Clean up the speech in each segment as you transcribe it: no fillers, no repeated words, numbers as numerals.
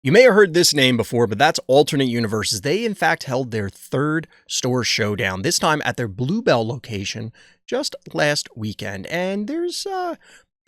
You may have heard this name before, but that's Alternate Universes. They, in fact, held their third store showdown, this time at their Bluebell location just last weekend. And there's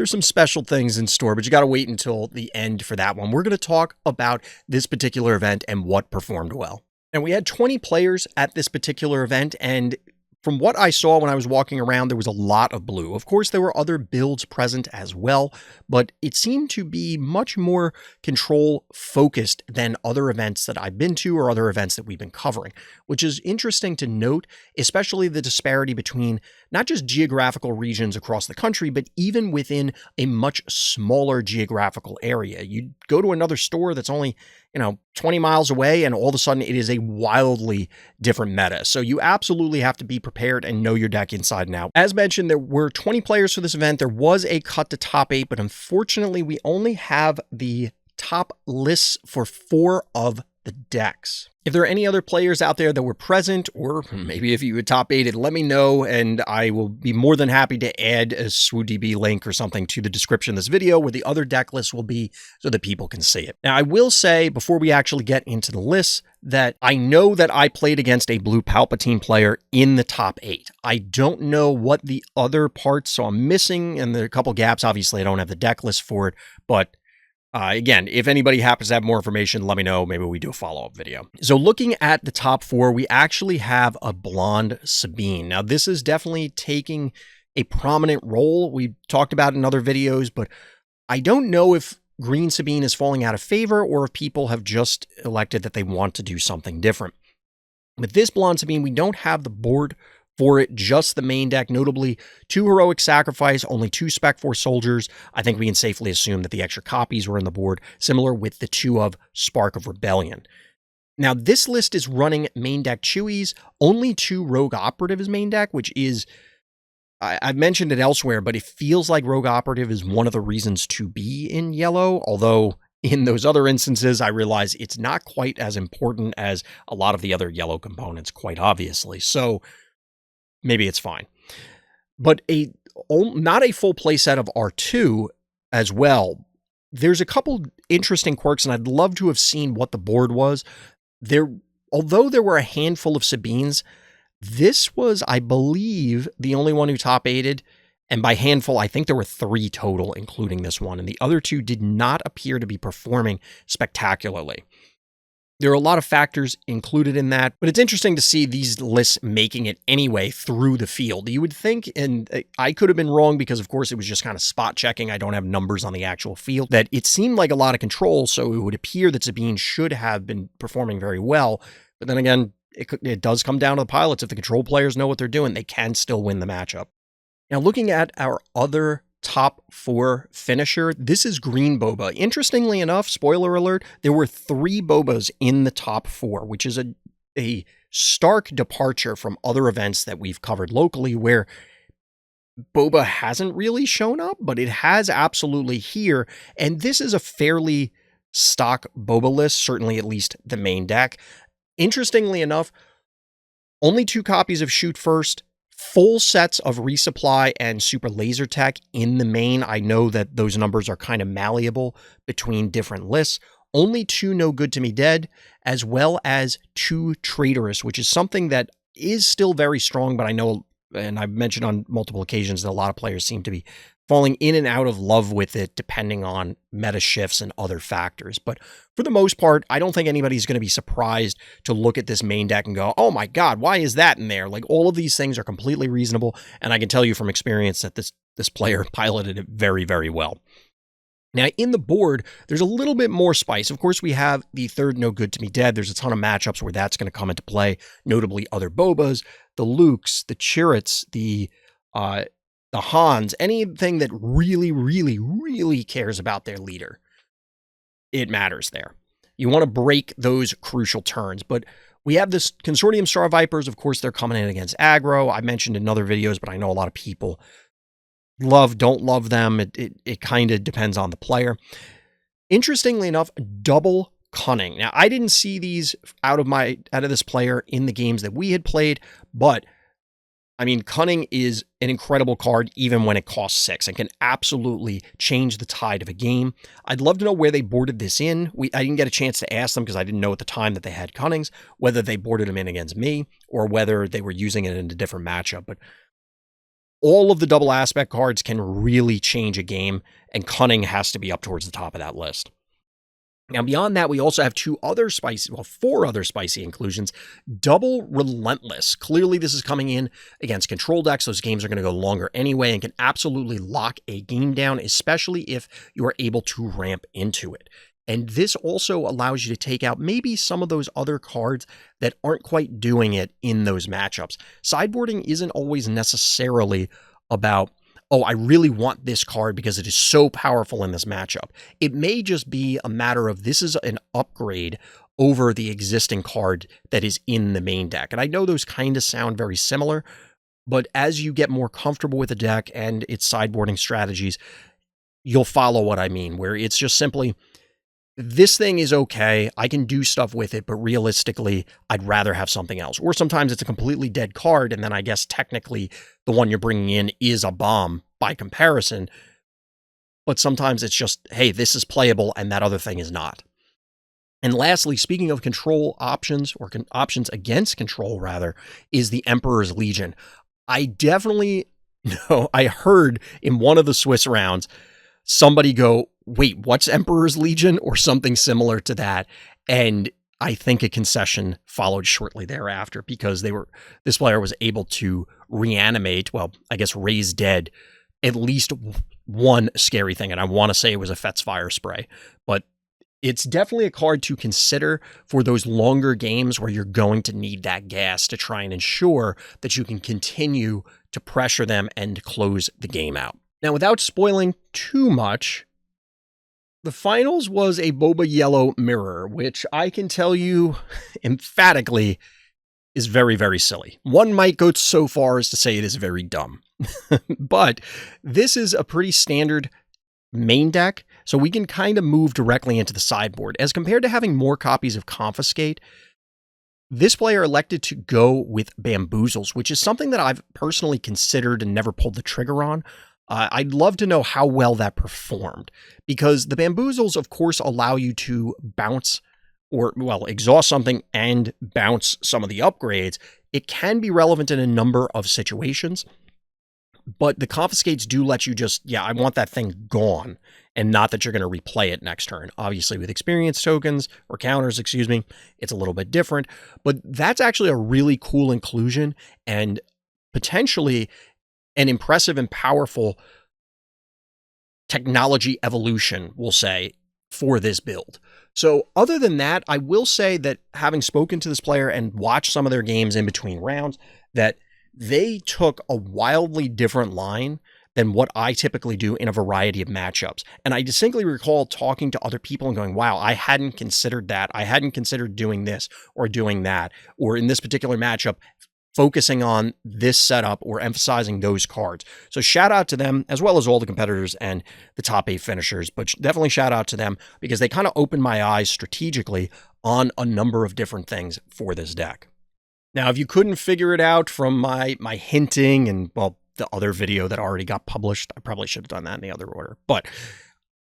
some special things in store, but you got to wait until the end for that one. We're going to talk about this particular event and what performed well. And we had 20 players at this particular event, and from what I saw when I was walking around, there was a lot of blue. Of course, there were other builds present as well, but it seemed to be much more control focused than other events that I've been to or other events that we've been covering, which is interesting to note, especially the disparity between not just geographical regions across the country, but even within a much smaller geographical area. You go to another store that's only 20 miles away, and all of a sudden it is a wildly different meta. So you absolutely have to be prepared and know your deck inside and out. As mentioned, there were 20 players for this event. There was a cut to top 8, but unfortunately we only have the top lists for 4 of the decks. If there are any other players out there that were present, or maybe if you would top 8 it, let me know, and I will be more than happy to add a SWODB link or something to the description of this video where the other deck lists will be so that people can see it. Now, I will say, before we actually get into the lists, that I know that I played against a blue Palpatine player in the top 8. I don't know what the other parts, so I'm missing, and there are a couple gaps. Obviously, I don't have the deck list for it, but again, if anybody happens to have more information, let me know. Maybe we do a follow-up video. So looking at the top 4, we actually have a blonde Sabine. Now, this is definitely taking a prominent role. We talked about it in other videos, but I don't know if green Sabine is falling out of favor or if people have just elected that they want to do something different. With this blonde Sabine, we don't have the board for it, just the main deck, notably 2 Heroic Sacrifice, only 2 Spec Force Soldiers. I think we can safely assume that the extra copies were in the board, similar with the 2 of Spark of Rebellion. Now, this list is running main deck Chewies, only 2 Rogue Operative is main deck, which is, I've mentioned it elsewhere, but it feels like Rogue Operative is one of the reasons to be in yellow, although in those other instances, I realize it's not quite as important as a lot of the other yellow components, quite obviously. So maybe it's fine. But not a full playset of R2 as well. There's a couple interesting quirks, and I'd love to have seen what the board was. Although there were a handful of Sabines, this was, I believe, the only one who top 8'd. And by handful, I think there were 3 total, including this one. And the other 2 did not appear to be performing spectacularly. There are a lot of factors included in that, but it's interesting to see these lists making it anyway through the field. You would think, and I could have been wrong because, of course, it was just kind of spot checking. I don't have numbers on the actual field, that it seemed like a lot of control, so it would appear that Sabine should have been performing very well. But then again, it does come down to the pilots. If the control players know what they're doing, they can still win the matchup. Now, looking at our other top 4 finisher, this is green Boba. Interestingly enough, spoiler alert, there were 3 Bobas in the top 4, which is a stark departure from other events that we've covered locally where Boba hasn't really shown up, but it has absolutely here. And this is a fairly stock Boba list, certainly at least the main deck. Interestingly enough, only 2 copies of Shoot First, full sets of Resupply and Super Laser Tech in the main. I know that those numbers are kind of malleable between different lists. Only 2 No Good To Me Dead, as well as 2 Traitorous, which is something that is still very strong, but I know, and I've mentioned on multiple occasions, that a lot of players seem to be falling in and out of love with it depending on meta shifts and other factors. But for the most part, I don't think anybody's going to be surprised to look at this main deck and go, oh my God, why is that in there? Like, all of these things are completely reasonable. And I can tell you from experience that this player piloted it very, very well. Now, in the board, there's a little bit more spice. Of course, we have the 3rd No Good To Me Dead. There's a ton of matchups where that's going to come into play, notably other Bobas, the Lukes, the Chirruts, the Hans, anything that really, really, really cares about their leader. It matters there. You want to break those crucial turns, but we have this Consortium Star Vipers. Of course, they're coming in against aggro. I mentioned in other videos, but I know a lot of people don't love them. It kind of depends on the player. Interestingly enough, double Cunning. Now, I didn't see these out of this player in the games that we had played, but I mean, Cunning is an incredible card even when it costs 6 and can absolutely change the tide of a game. I'd love to know where they boarded this in. I didn't get a chance to ask them because I didn't know at the time that they had Cunnings, whether they boarded them in against me or whether they were using it in a different matchup. But all of the double aspect cards can really change a game, and Cunning has to be up towards the top of that list. Now, beyond that, we also have four other spicy inclusions. Double Relentless. Clearly, this is coming in against control decks. Those games are going to go longer anyway and can absolutely lock a game down, especially if you are able to ramp into it. And this also allows you to take out maybe some of those other cards that aren't quite doing it in those matchups. Sideboarding isn't always necessarily about, oh, I really want this card because it is so powerful in this matchup. It may just be a matter of this is an upgrade over the existing card that is in the main deck. And I know those kind of sound very similar, but as you get more comfortable with the deck and its sideboarding strategies, you'll follow what I mean, where it's just simply, this thing is okay, I can do stuff with it, but realistically, I'd rather have something else. Or sometimes it's a completely dead card, and then I guess technically the one you're bringing in is a bomb by comparison. But sometimes it's just, hey, this is playable, and that other thing is not. And lastly, speaking of control options, or options against control, rather, is the Emperor's Legion. I definitely know, I heard in one of the Swiss rounds, somebody go, wait, what's Emperor's Legion? Or something similar to that. And I think a concession followed shortly thereafter because this player was able to reanimate, well, I guess raise dead, at least one scary thing. And I want to say it was a Fett's Fire Spray. But it's definitely a card to consider for those longer games where you're going to need that gas to try and ensure that you can continue to pressure them and close the game out. Now, without spoiling too much, the finals was a Boba Yellow mirror, which I can tell you emphatically is very, very silly. One might go so far as to say it is very dumb. But this is a pretty standard main deck, so we can kind of move directly into the sideboard. As compared to having more copies of Confiscate, this player elected to go with Bamboozles, which is something that I've personally considered and never pulled the trigger on. I'd love to know how well that performed, because the Bamboozles, of course, allow you to bounce or, well, exhaust something and bounce some of the upgrades. It can be relevant in a number of situations, but the Confiscates do let you just, yeah, I want that thing gone, and not that you're going to replay it next turn. Obviously, with experience tokens, or counters, excuse me, it's a little bit different, but that's actually a really cool inclusion, and potentially an impressive and powerful technology evolution, we'll say, for this build. So other than that, I will say that having spoken to this player and watched some of their games in between rounds, that they took a wildly different line than what I typically do in a variety of matchups. And I distinctly recall talking to other people and going, wow, I hadn't considered that. I hadn't considered doing this or doing that, or in this particular matchup, focusing on this setup or emphasizing those cards. So shout out to them, as well as all the competitors and the top 8 finishers, but definitely shout out to them because they kind of opened my eyes strategically on a number of different things for this deck. Now, if you couldn't figure it out from my hinting and, well, the other video that already got published, I probably should have done that in the other order, but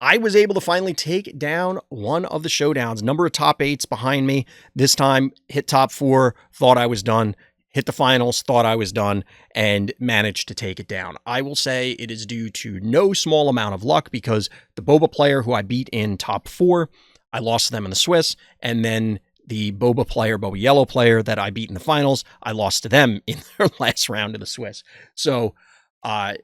I was able to finally take down one of the showdowns. Number of top 8s behind me. This time, hit top 4, thought I was done. Hit the finals, thought I was done, and managed to take it down. I will say it is due to no small amount of luck, because the Boba player who I beat in top 4, I lost to them in the Swiss, and then the Boba Yellow player that I beat in the finals, I lost to them in their last round of the Swiss. So I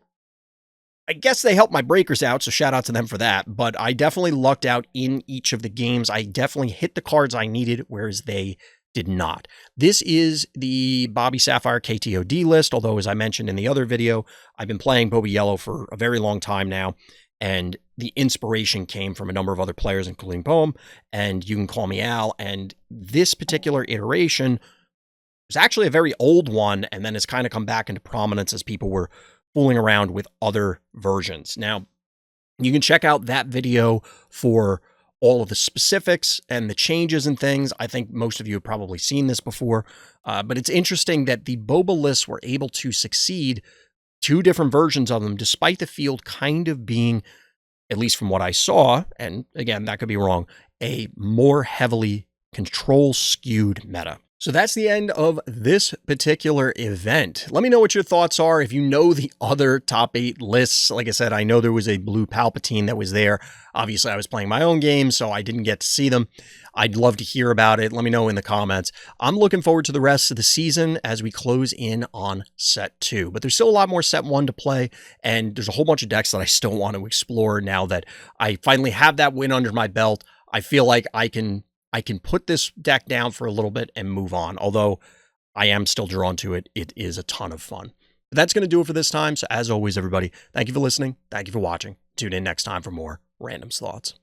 guess they helped my breakers out, so shout out to them for that. But I definitely lucked out in each of the games. I definitely hit the cards I needed, whereas they did not. This is the Bobby Sapphire KTOD list, although as I mentioned in the other video, I've been playing Boba Yellow for a very long time now, and the inspiration came from a number of other players, including Poem, and You Can Call Me Al, and this particular iteration was actually a very old one, and then it's kind of come back into prominence as people were fooling around with other versions. Now, you can check out that video for all of the specifics and the changes and things. I think most of you have probably seen this before, but it's interesting that the boba lists were able to succeed, 2 different versions of them, despite the field kind of being, at least from what I saw, and again, that could be wrong, a more heavily control skewed meta. So that's the end of this particular event. Let me know what your thoughts are. If you know the other top 8 lists, like I said, I know there was a blue Palpatine that was there. Obviously, I was playing my own game, so I didn't get to see them. I'd love to hear about it. Let me know in the comments. I'm looking forward to the rest of the season as we close in on set 2. But there's still a lot more set 1 to play, and there's a whole bunch of decks that I still want to explore now that I finally have that win under my belt. I feel like I can put this deck down for a little bit and move on. Although I am still drawn to it. It is a ton of fun. But that's going to do it for this time. So as always, everybody, thank you for listening. Thank you for watching. Tune in next time for more Random's Thoughts.